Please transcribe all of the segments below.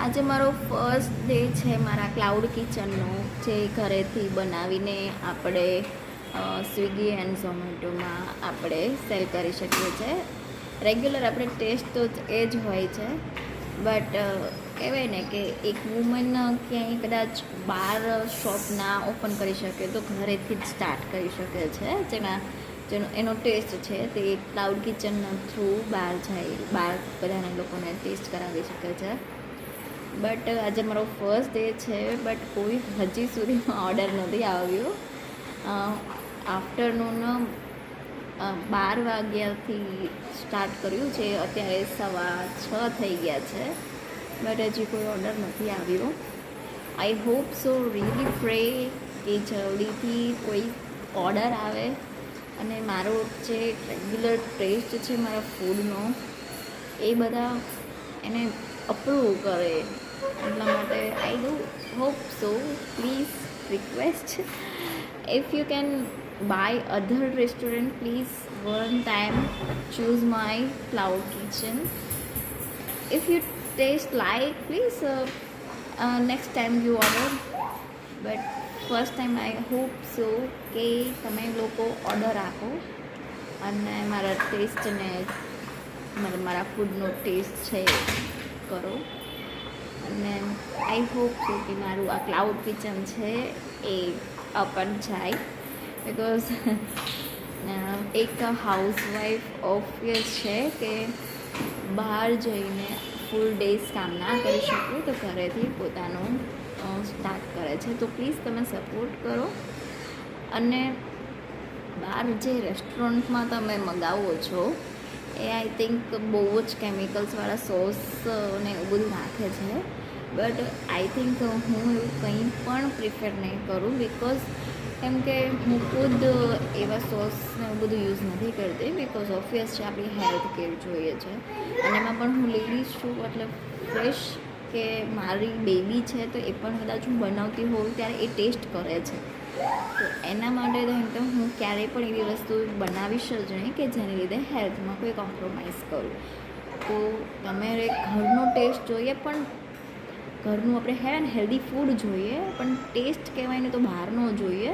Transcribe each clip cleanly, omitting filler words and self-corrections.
આજે મારો first day છે મારા ક્લાઉડ કિચનનો, જે ઘરેથી બનાવીને આપણે સ્વિગી એન્ડ ઝોમેટોમાં આપણે સેલ કરી શકીએ છીએ. રેગ્યુલર આપણે ટેસ્ટ તો એ જ હોય છે, બટ કહેવાય ને કે એક વુમન ક્યાંય કદાચ બહાર શોપ ના ઓપન કરી શકે તો ઘરેથી જ સ્ટાર્ટ કરી શકે છે, જેનો એનો ટેસ્ટ છે તે ક્લાઉડ કિચન થ્રુ બહાર બધાને લોકોને ટેસ્ટ કરાવી શકે છે. બટ આજે મારો ફર્સ્ટ ડે છે, બટ કોઈ હજી સુધીમાં ઓર્ડર નથી આવ્યો. આફ્ટરનૂન 12 વાગ્યાથી સ્ટાર્ટ કર્યું છે, અત્યારે 6:15 થઈ ગયા છે, બટ હજી કોઈ ઓર્ડર નથી આવ્યો. આઈ હોપ સો, રિયલી પ્રે કે જલ્દીથી કોઈ ઓર્ડર આવે અને મારો જે રેગ્યુલર ટેસ્ટ છે મારા ફૂડનો એ બધા એને અપ્રૂવ કરે. એટલા માટે I do hope so. Please request, if you can by other restaurant, please one time choose my cloud kitchen. If you taste like, please next time you order. But first time I hope so કે તમે લોકો order આપો અને મારા ટેસ્ટને મારા ફૂડનો test છે કરો. અને આઈ હોપ સો કે મારું આ ક્લાઉડ કિચન છે એ અપ એન્ડ જાય, બિકોઝ એક હાઉસવાઈફ ઓબ્વિયસ છે કે બહાર જઈને ફૂલ ડેઝ કામ ના કરી શકું તો ઘરેથી પોતાનું સ્ટાર્ટ કરે છે. તો પ્લીઝ તમે સપોર્ટ કરો. અને બહાર જે રેસ્ટોરન્ટમાં તમે મંગાવો છો એ આઈ થિંક બહુ જ કેમિકલ્સવાળા સોસ ને એવું બધું નાખે છે, બટ આઈ થિંક હું એવું કંઈ પણ પ્રિફર નહીં કરું, બિકોઝ કેમ કે હું ખુદ એવા સોસને એવું બધું યુઝ નથી કરતી, બિકોઝ ઓબ્વિયસ છે આપણી હેલ્થ કેર જોઈએ છે. અને એમાં પણ હું લેડીઝ છું, એટલે ફ્રેશ કે મારી બેબી છે તો એ પણ કદાચ હું બનાવતી હોઉં ત્યારે એ ટેસ્ટ કરે છે, તો એના માટે તો હું ક્યારેય પણ એવી વસ્તુ બનાવીશ જ નહીં કે જેને લીધે હેલ્થમાં કોઈ કોમ્પ્રોમાઇઝ કરું. તો તમારે ઘરનો ટેસ્ટ જોઈએ, પણ ઘરનું આપણે હેલ્ધી ફૂડ જોઈએ, પણ ટેસ્ટ કહેવાય ને તો બહારનો જોઈએ.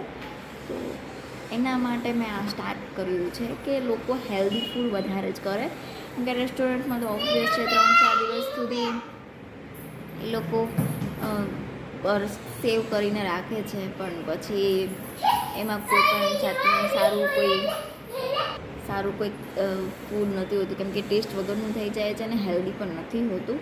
તો એના માટે મેં આ સ્ટાર્ટ કર્યું છે કે લોકો હેલ્ધી ફૂડ વધારે જ કરે. કેમ કે રેસ્ટોરન્ટમાં તો ઓબ્વિયસ છે 3-4 દિવસ સુધી એ લોકો સેવ કરીને રાખે છે, પણ પછી એમાં કોઈ પણ જાતનું સારું કોઈ ફૂડ નથી હોતું, કેમ કે ટેસ્ટ વગરનું થઈ જાય છે અને હેલ્ધી પણ નથી હોતું.